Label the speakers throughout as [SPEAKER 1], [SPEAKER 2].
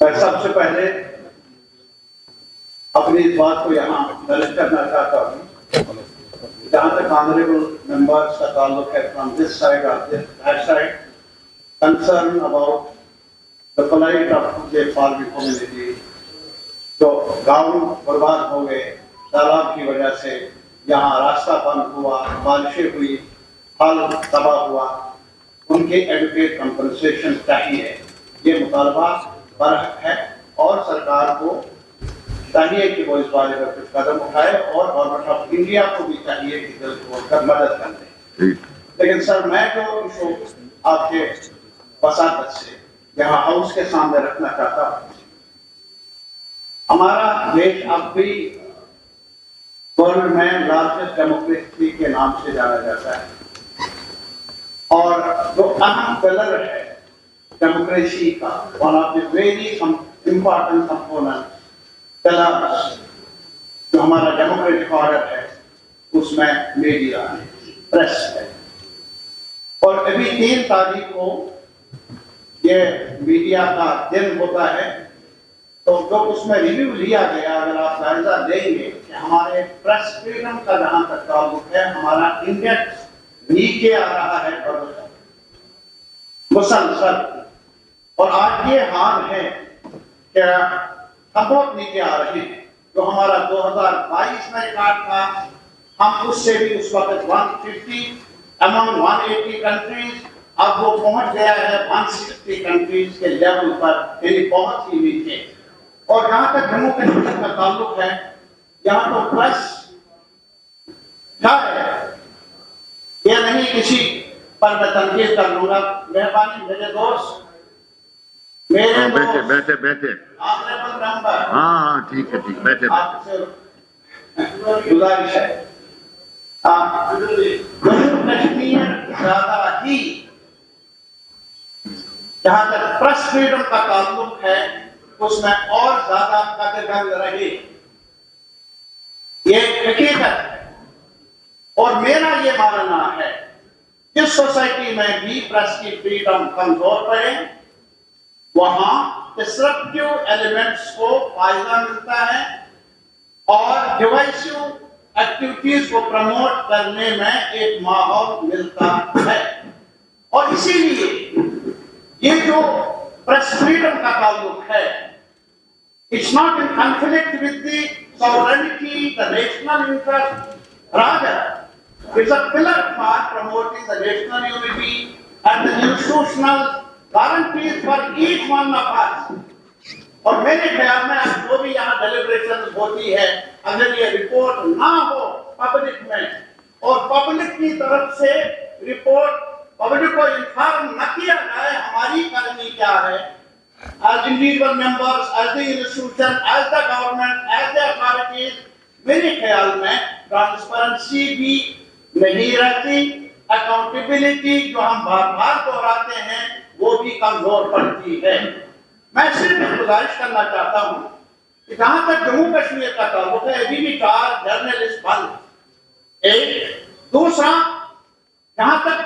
[SPEAKER 1] میں سب سے پہلے اپنی اس بات کو یہاں درج کرنا چاہتا ہوں جہاں تک آنریبل ممبرس کا تعلق ہے فرام دس سائڈ اور that side concern about the plight of the farming community. جو گاؤں برباد ہو گئے سیلاب کی وجہ سے، یہاں راستہ بند ہوا، بارشیں ہوئی، پھل تباہ ہوا، ان کے ایڈوکیٹ کمپنسیشن چاہیے. یہ مطالبہ برحق ہے اور سرکار کو چاہیے کہ وہ اس بارے میں کچھ قدم اٹھائے اور گورنمنٹ آف انڈیا کو بھی چاہیے کہ دل کھول کر مدد کر دیں. لیکن سر میں جو ایشو آپ کے وساطت سے یہاں ہاؤس کے سامنے رکھنا چاہتا ہوں، ہمارا دیش اب بھی ورلڈ میں لارجسٹ ڈیموکریسی کے نام سے جانا جاتا ہے، اور جو اہم پلر ہے ڈیموکریسی کا، one of the very important component pillars جو ہمارا ڈیموکریٹک آرڈر ہے، اس میں میڈیا ہے، پریس ہے. اور ابھی 3 تاریخ کو یہ میڈیا کا دن ہوتا ہے، تو جو اس میں ریویو لیا گیا، اگر آپ جائزہ لیں گے کہ ہمارے پریس فریڈم کا جہاں تک تعلق ہے، ہمارا انڈیکس نیچے آ رہا ہے مسلسل. اور آج یہ حال ہے کہ ہم بہت نیچے آ رہے ہیں. جو ہمارا 2022 میں ریکارڈ تھا، ہم اس سے بھی اس وقت 150 among 180 کنٹریز، اب وہ پہنچ گیا ہے 160 کنٹریز کے لیول پر، یعنی بہت ہی نیچے. اور جہاں تک جموں کشمیر کا تعلق ہے، یہاں تو پریس کیا ہے، یہ نہیں کسی پر میں تنقید کر لوں گا. مہربانی میرے دوست، میرے
[SPEAKER 2] بیٹھے
[SPEAKER 1] آنریبل ممبر،
[SPEAKER 2] ہاں ٹھیک ہے بیٹھے.
[SPEAKER 1] آپ سے گزارش ہے، جموں کشمیر زیادہ ہی جہاں تک پریس فریڈم کا تعلق ہے، اس میں اور زیادہ قدردن رہے. یہ حقیقت ہے. اور میرا یہ ماننا ہے جس سوسائٹی میں بھی پریس کی فریڈم کمزور پڑے، وہاں ڈسرپٹیو ایلیمنٹس کو فائدہ ملتا ہے اور ڈیوائسو ایکٹیویٹیز کو پروموٹ کرنے میں ایک ماحول ملتا ہے. اور اسی لیے یہ جو پریس فریڈم کا تعلق ہے، it's not in conflict with the sovereignty, the national interest. Rather, it's a pillar for promoting the national unity and the institutional guarantees for each one of us. اور میرے خیال میں جو بھی یہاں ڈیلیبریشن ہوتی ہے، اگر یہ رپورٹ نہ ہو پبلک میں اور پبلک کی طرف سے رپورٹ پبلک کو انفارم نہ کیا جائے، ہماری کرنی کیا ہے as individual members, as the institution, as the government, as the authorities. میرے خیال میں ٹرانسپیرنسی بھی نہیں رہتی، اکاؤنٹیبلٹی جو ہم بار بار دہراتے ہیں وہ بھی کمزور پڑتی ہے. میں صرف گزارش کرنا چاہتا ہوں کہ جہاں تک جموں کشمیر کا تعلق ہے، ابھی بھی 4 جرنلسٹ بند. ایک دوسرا، جہاں تک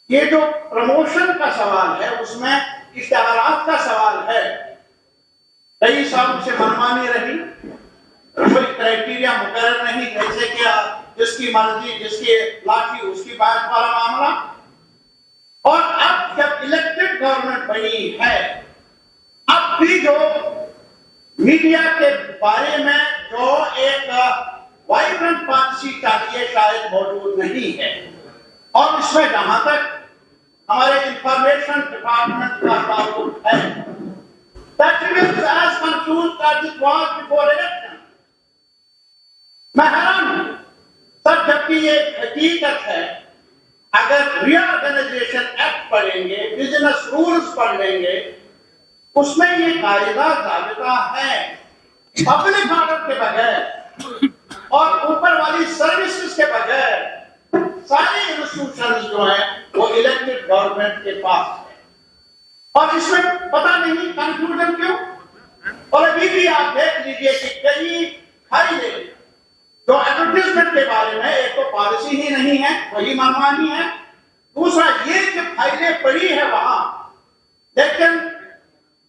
[SPEAKER 1] یہ جو پروموشن کا سوال ہے، اس میں اشتہارات کا سوال ہے، کئی سالوں سے منمانی رہی، کوئی کرائٹیریا مقرر نہیں، جیسے کہ جس کی مرضی، جس کی لاٹھی اس کی بات والا معاملہ. اور اب جب الیکٹڈ گورنمنٹ بنی ہے، اب بھی جو میڈیا کے بارے میں جو ایک وائبرنٹ پالیسی چاہیے شاید موجود نہیں ہے. اور اس میں جہاں تک ہمارے انفارمیشن ڈپارٹمنٹ کا تعلق ہے، that remains as confused as it was before election. میں حیران ہوں سر، جبکہ یہ حقیقت ہے، اگر ری آرگنائزیشن ایکٹ پڑھیں گے، بزنس رولز پڑھ لیں گے، اس میں یہ قاعدہ ضابطہ ہے پبلک آرڈر کے بغیر اور اوپر والی سروسز کے بغیر سارے انسٹیٹیوشنز جو ہیں وہ الیکٹڈ گورنمنٹ کے پاس ہے. اور اس میں پتہ نہیں کنفیوژن کیوں. اور ابھی بھی آپ دیکھ لیجئے کہ کئی فائلیں جو ایڈورٹائزمنٹ کے بارے میں، ایک تو پالیسی ہی نہیں ہے، وہی منمانی ہے. دوسرا یہ کہ فائلیں پڑی ہے وہاں، لیکن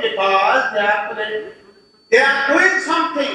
[SPEAKER 1] because they are doing something,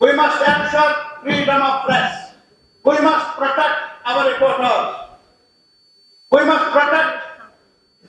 [SPEAKER 1] we must ensure freedom of press, we must protect our reporters, we must protect